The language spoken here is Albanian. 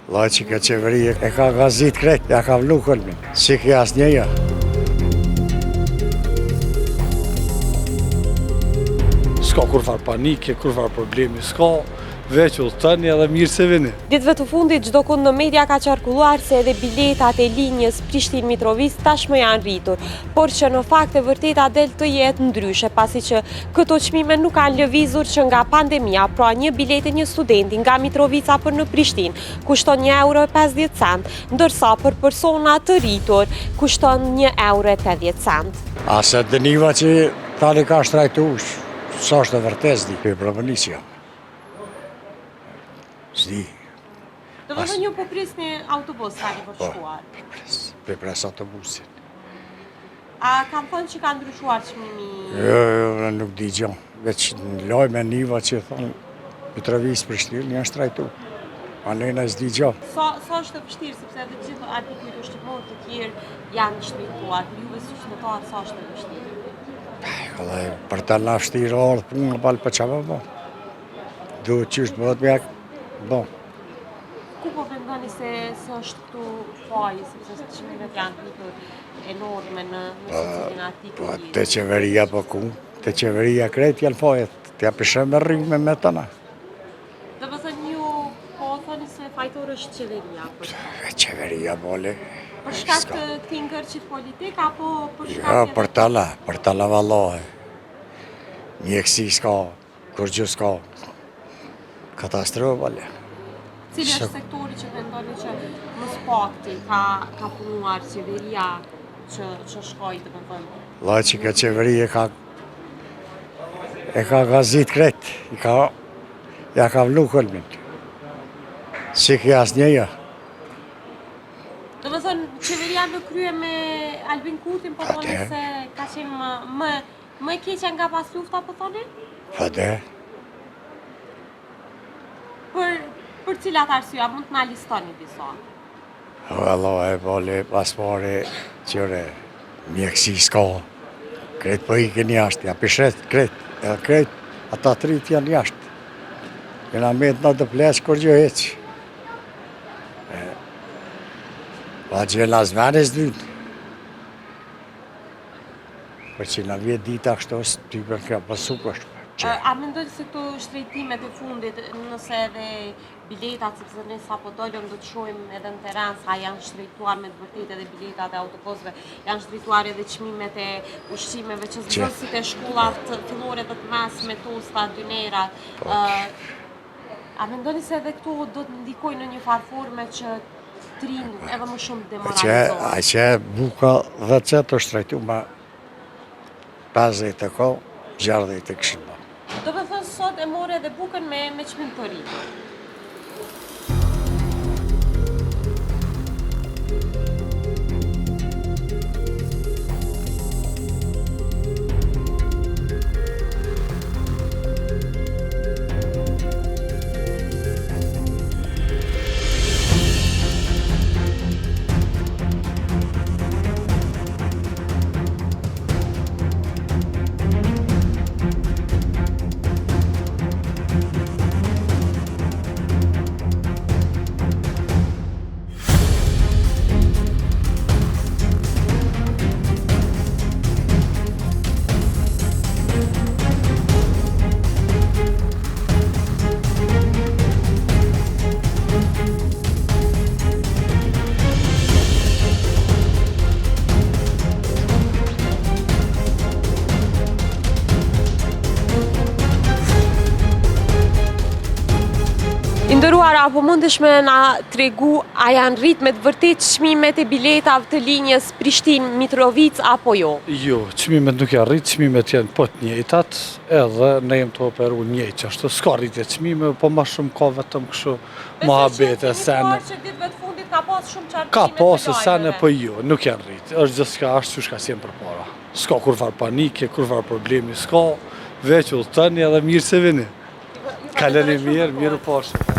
La që ka qeveri e ka gazit krejt, ja ka vlu këllmin, si ki asnjëja. S'ka kurfar panike, kurfar problemi, s'ka veç udhëtoni edhe mirë se vini. Ditëve të fundit çdo kund në media ka qarkulluar se edhe biletat e linjës Prishtinë-Mitrovic tashmë janë rritur, por që në fakt e vërteta del të jetë ndryshe, pasi që këto çmime nuk kanë lëvizur që nga pandemia, pra një biletë një studenti nga Mitrovica për në Prishtinë kushton €1.50, ndërsa për persona të rritur kushton €1.80. Ase dëniva që tani ka shtrajtu, sa është e vërtet s'di, për provonisja. S'di. Do të thënë ju po prisni autobus tani për shkuar. Për pres autobusin. A kanë thënë që ka ndryshuar çmimi? Jo, nuk di gjë. Veç në lajme niva që thonë Mitrovic Prishtinë janë shtrajtu. Anena s'di gjë. Sa është e vështirë, sepse edhe të gjithë artikullët shqiptarë të tjerë janë shtrejtuar, për juve si qytetar sa është e vështirë? Për ta na vështirë ardhë punë, balë për çfarë bë. Duhet qysh bëhet me bo. Ku po mendoni se është këtu faji, sepse çmimet janë rritur enorme në secilin artikull? Po te qeveria po ku? Te qeveria krejt janë fajet. T'ja pishëm me rrime me tëna. Dhe më thënë ju po thoni se fajtor është qeveria për shkak? Qeveria bole. Për shkak të këtij ngërçit politik apo për shkak Jo, për tala vallohe. Mjekësi s'ka, kur gjë s'ka. Katastrofë bole. Cili është sektori që mendoni që më spakti ka punuar qeveria që shkoj të më thënë? La që ka qeveri e ka gazit krejt, ja ka vlu këllmin. Si ki asnjëja. Do të thënë, qeveria në krye me Albin Kurtin, po thoni se ka qenë më e keqja nga pas lufta, po thoni? Po de. Për cilat arsyeja, mund të na listoni disa? Allah e bole, pas pare, qëre, mjekësi s'ka. Krejt po ikin jashtë, ja pishet krejt, edhe krejt, ata trit janë jashtë. Kena met në të plesh kur gjë heq. Pa gjë në zvenes dytë. Për që në vjetë dita kështë është, ty për ka pasu kështë. A mendoni se këto shtrejtimet e fundit, nëse edhe biletat, sepse ne sa po dolëm do të shohim edhe në teren sa janë shtrejtuar me të vërtetë edhe biletat e autobusëve, janë shtrejtuar edhe çmimet e ushqimeve që zbërësit e shkollat fillore dhe të mesme, tosta, dynera. A mendoni se edhe këto do të ndikojnë në një farë forme që të rinë edhe më shumë demoralizohen? A që buka dhe që të shtrejtu ma 50 të ko, 60 të këshin ma. Do të thënë sot e more edhe bukën me çmim të rritur. Nderuara, apo mundesh me na tregu a janë rrit me të vërtet çmimet e biletave të linjës Prishtinë-Mitrovic apo jo? Jo, çmimet nuk janë rrit, çmimet janë po të njëjtat, edhe ne jemi të operu njëjtë ashtu. S'ka rritje çmime, po më shumë ka vetëm kështu mohabete sene. Që ditëve të fundit ka pas shumë qartime. Ka pas sene, po jo, nuk janë rrit. Është gjithçka ashtu siç ka qenë përpara. S'ka kurfar panike, kurfar problemi, s'ka veç udhëtoni edhe mirë se vini. Kaleni mirë, mirë u pashë.